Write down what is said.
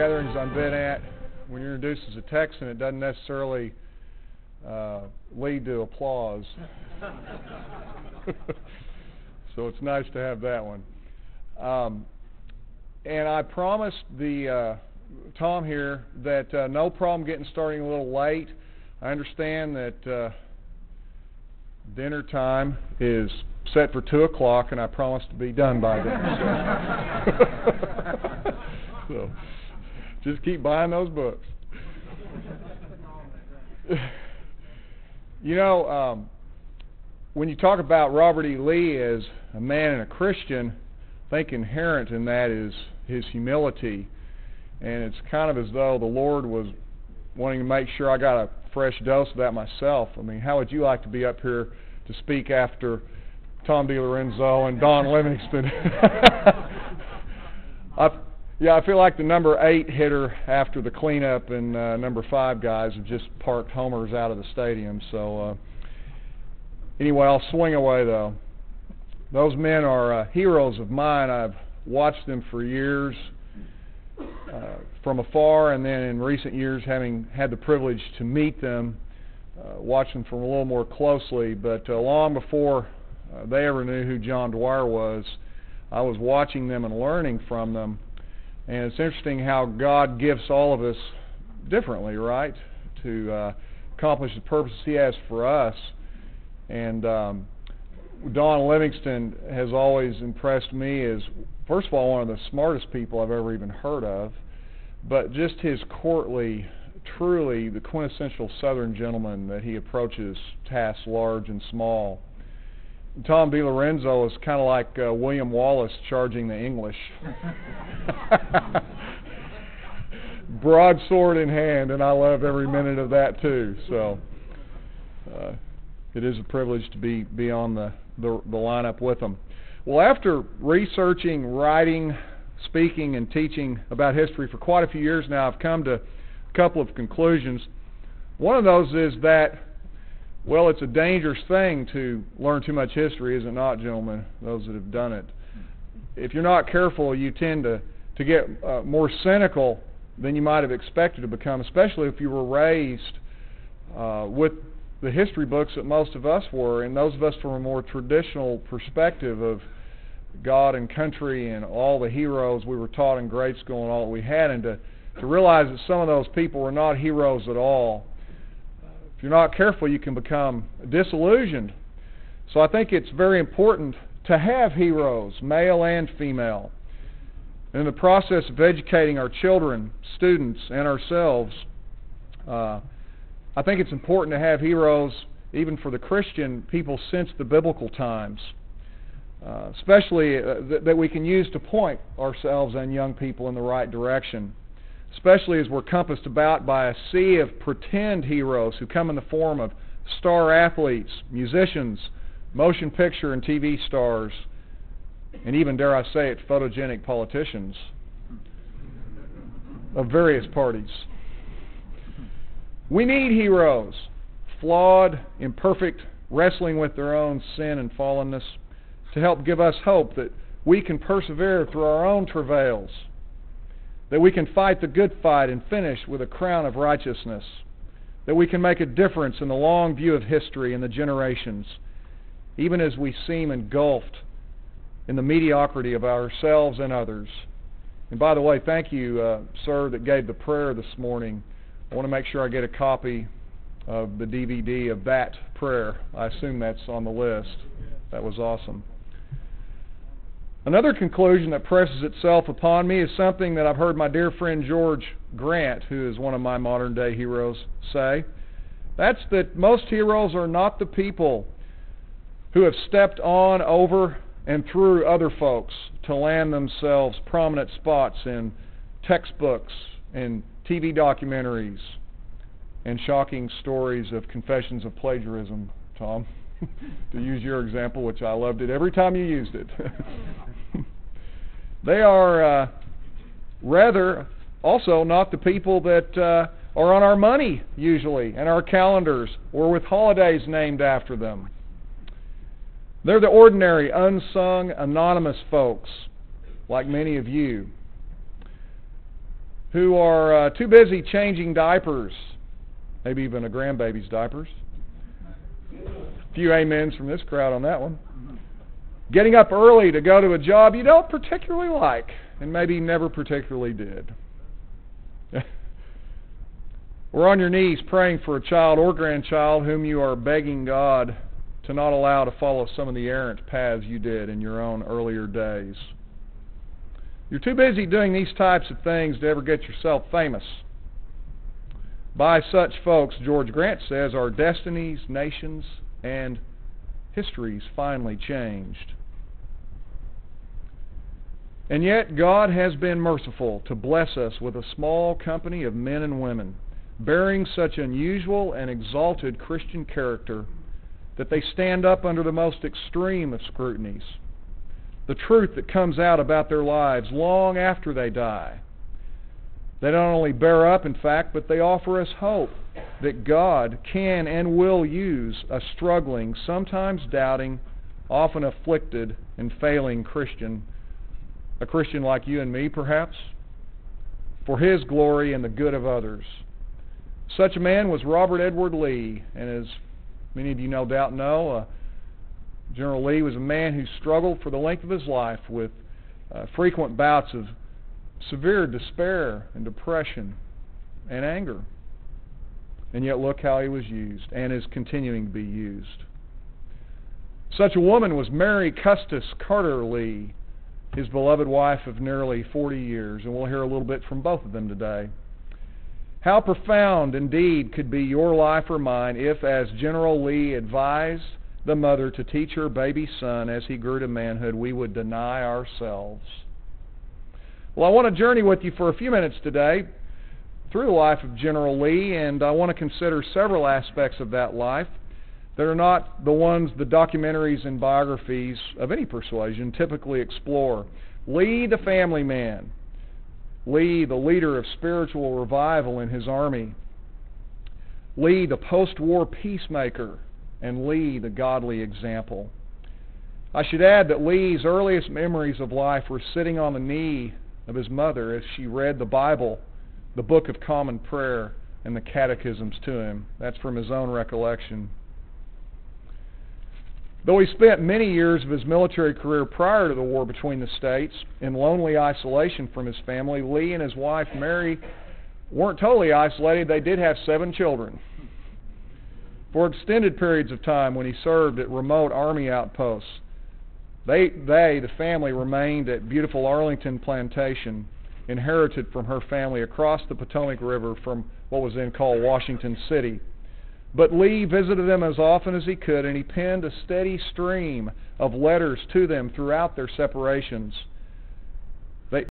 gatherings I've been at, when you're introduced as a Texan, it doesn't necessarily lead to applause. So it's nice to have that one. And I promised Tom here that no problem getting starting a little late. I understand that dinner time is set for 2 o'clock, and I promise to be done by then. So just keep buying those books. You know, when you talk about Robert E. Lee as a man and a Christian, I think inherent in that is his humility. And it's kind of as though the Lord was wanting to make sure I got a fresh dose of that myself. I mean, how would you like to be up here to speak after Tom DiLorenzo and Don Livingston? I feel like the number 8 hitter after the cleanup, and number 5 guys have just parked homers out of the stadium. So anyway, I'll swing away though. Those men are heroes of mine. I've watched them for years from afar, and then in recent years having had the privilege to meet them, watch them from a little more closely. But long before they ever knew who John Dwyer was, I was watching them and learning from them. And it's interesting how God gifts all of us differently, right, to accomplish the purposes He has for us. And Don Livingston has always impressed me as, first of all, one of the smartest people I've ever even heard of, but just his courtly, truly the quintessential Southern gentleman that he approaches tasks large and small. Tom DiLorenzo is kind of like William Wallace charging the English. Broadsword in hand, and I love every minute of that too. So it is a privilege to be on the lineup with them. Well, after researching, writing, speaking, and teaching about history for quite a few years now, I've come to a couple of conclusions. One of those is that, well, it's a dangerous thing to learn too much history, is it not, gentlemen, those that have done it? If you're not careful, you tend to get more cynical than you might have expected to become, especially if you were raised with the history books that most of us were, and those of us from a more traditional perspective of God and country and all the heroes we were taught in grade school and all that we had, and to realize that some of those people were not heroes at all. If you're not careful, you can become disillusioned. So I think it's very important to have heroes, male and female. In the process of educating our children, students, and ourselves, I think it's important to have heroes, even for the Christian people, since the biblical times, especially that we can use to point ourselves and young people in the right direction, especially as we're compassed about by a sea of pretend heroes who come in the form of star athletes, musicians, motion picture and TV stars, and even, dare I say it, photogenic politicians of various parties. We need heroes, flawed, imperfect, wrestling with their own sin and fallenness, to help give us hope that we can persevere through our own travails, that we can fight the good fight and finish with a crown of righteousness, that we can make a difference in the long view of history and the generations, even as we seem engulfed in the mediocrity of ourselves and others. And by the way, thank you, sir, that gave the prayer this morning. I want to make sure I get a copy of the DVD of that prayer. I assume that's on the list. That was awesome. Another conclusion that presses itself upon me is something that I've heard my dear friend George Grant, who is one of my modern-day heroes, say. That's that most heroes are not the people who have stepped on, over, and through other folks to land themselves prominent spots in textbooks and TV documentaries and shocking stories of confessions of plagiarism, Tom, to use your example, which I loved it every time you used it. They are rather also not the people that are on our money usually and our calendars or with holidays named after them. They're the ordinary, unsung, anonymous folks like many of you. who are too busy changing diapers, maybe even a grandbaby's diapers. A few amens from this crowd on that one. Getting up early to go to a job you don't particularly like, and maybe never particularly did. Or on your knees praying for a child or grandchild whom you are begging God to not allow to follow some of the errant paths you did in your own earlier days. You're too busy doing these types of things to ever get yourself famous. By such folks, George Grant says, our destinies, nations, and histories finally changed. And yet God has been merciful to bless us with a small company of men and women bearing such unusual and exalted Christian character that they stand up under the most extreme of scrutinies. The truth that comes out about their lives long after they die. They not only bear up, in fact, but they offer us hope that God can and will use a struggling, sometimes doubting, often afflicted and failing Christian, a Christian like you and me perhaps, for His glory and the good of others. Such a man was Robert Edward Lee, and as many of you no doubt know, General Lee was a man who struggled for the length of his life with frequent bouts of severe despair and depression and anger. And yet look how he was used and is continuing to be used. Such a woman was Mary Custis Carter Lee, his beloved wife of nearly 40 years, and we'll hear a little bit from both of them today. How profound indeed could be your life or mine if, as General Lee advised the mother to teach her baby son as he grew to manhood, we would deny ourselves. Well, I want to journey with you for a few minutes today through the life of General Lee, and I want to consider several aspects of that life that are not the ones the documentaries and biographies of any persuasion typically explore. Lee, the family man. Lee, the leader of spiritual revival in his army. Lee, the post-war peacemaker. And Lee, the godly example. I should add that Lee's earliest memories of life were sitting on the knee of his mother as she read the Bible, the Book of Common Prayer, and the catechisms to him. That's from his own recollection. Though he spent many years of his military career prior to the war between the states in lonely isolation from his family, Lee and his wife Mary weren't totally isolated. They did have 7 children. For extended periods of time when he served at remote Army outposts, the family, remained at beautiful Arlington Plantation, inherited from her family across the Potomac River from what was then called Washington City. But Lee visited them as often as he could, and he penned a steady stream of letters to them throughout their separations